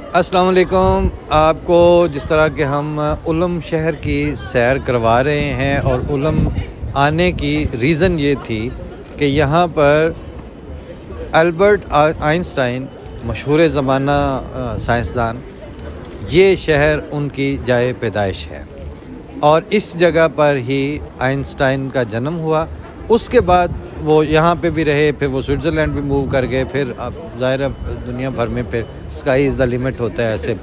अस्सलाम वालेकुम। आपको जिस तरह के हम उलम शहर की सैर करवा रहे हैं और उलम आने की रीज़न ये थी कि यहाँ पर अल्बर्ट आइंस्टाइन मशहूर ज़माना साइंसदान, ये शहर उनकी जाए पैदाइश है और इस जगह पर ही आइंस्टाइन का जन्म हुआ। उसके बाद वो यहाँ पे भी रहे, फिर वो स्विट्ज़रलैंड भी मूव कर गए, फिर अब ज़ाहिर है दुनिया भर में फिर स्काई इज़ द लिमिट होता है ऐसे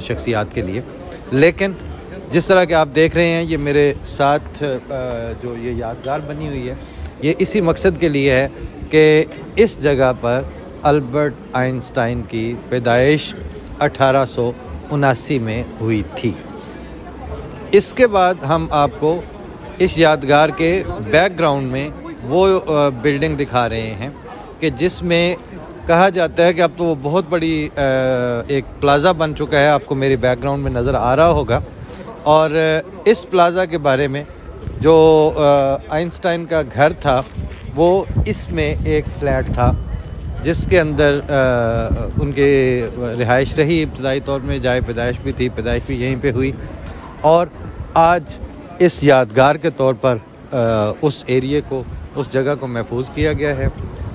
शख्सियात के लिए। लेकिन जिस तरह के आप देख रहे हैं, ये मेरे साथ जो ये यादगार बनी हुई है, ये इसी मकसद के लिए है कि इस जगह पर अल्बर्ट आइंस्टाइन की पैदाइश 1879 में हुई थी। इसके बाद हम आपको इस यादगार के बैकग्राउंड में वो बिल्डिंग दिखा रहे हैं कि जिसमें कहा जाता है कि अब तो वो बहुत बड़ी एक प्लाज़ा बन चुका है, आपको मेरे बैकग्राउंड में नज़र आ रहा होगा। और इस प्लाज़ा के बारे में जो आइंस्टाइन का घर था, वो इसमें एक फ्लैट था जिसके अंदर उनके रिहाइश रही। इब्तदाई तौर में जाए पैदाइश भी थी, पैदाइश भी यहीं पे हुई। और आज इस यादगार के तौर पर उस एरिए को, उस जगह को महफूज किया गया है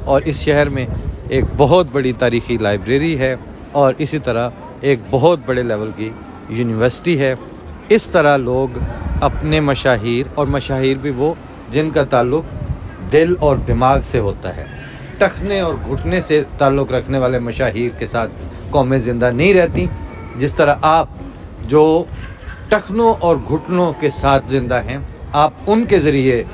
और इस शहर में एक बहुत बड़ी तारीख़ी लाइब्रेरी है और इसी तरह एक बहुत बड़े लेवल की यूनिवर्सिटी है। इस तरह लोग अपने मशाहिर, और मशाहिर भी वो जिनका ताल्लुक़ दिल और दिमाग से होता है, टखने और घुटने से ताल्लुक़ रखने वाले मशाहिर के साथ कौमें ज़िंदा नहीं रहती। जिस तरह आप जो टखनों और घुटनों के साथ ज़िंदा हैं, आप उनके ज़रिए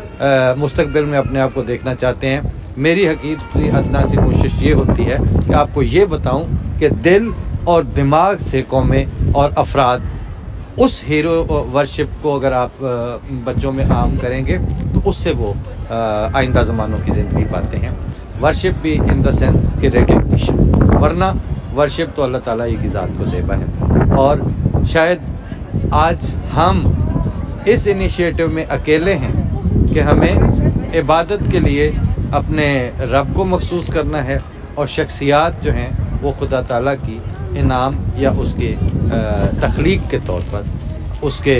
मुस्तक़बिल में अपने आप को देखना चाहते हैं। मेरी हकीकती अदना सी कोशिश ये होती है कि आपको ये बताऊं कि दिल और दिमाग से कौमें और अफराद, उस हीरो वर्शिप को अगर आप बच्चों में आम करेंगे तो उससे वो आइंदा ज़मानों की ज़िंदगी पाते हैं। वर्शिप भी इन द सेंस कि रिकग्निशन, वरना वर्शिप तो अल्लाह ताला की ज़ात को ज़ेबा है। और शायद आज हम इस इनिशिएटिव में अकेले हैं कि हमें इबादत के लिए अपने रब को मखसूस करना है और शख्सियात जो हैं वो खुदा ताला की इनाम या उसके तख्लीक के तौर पर, उसके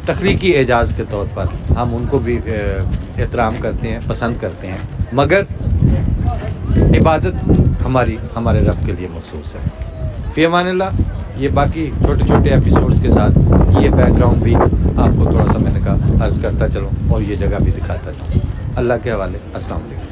तख्लीकी एजाज़ के तौर पर हम उनको भी एहतराम करते हैं, पसंद करते हैं। मगर इबादत हमारे रब के लिए मखसूस है। फ़ी अमानिल्लाह। ये बाकी छोटे छोटे एपिसोड्स के साथ ये बैकग्राउंड भी आपको थोड़ा सा मैंने कहा अर्ज़ करता चलूँ और ये जगह भी दिखाता चलूँ। अल्लाह के हवाले। अस्सलाम वालेकुम।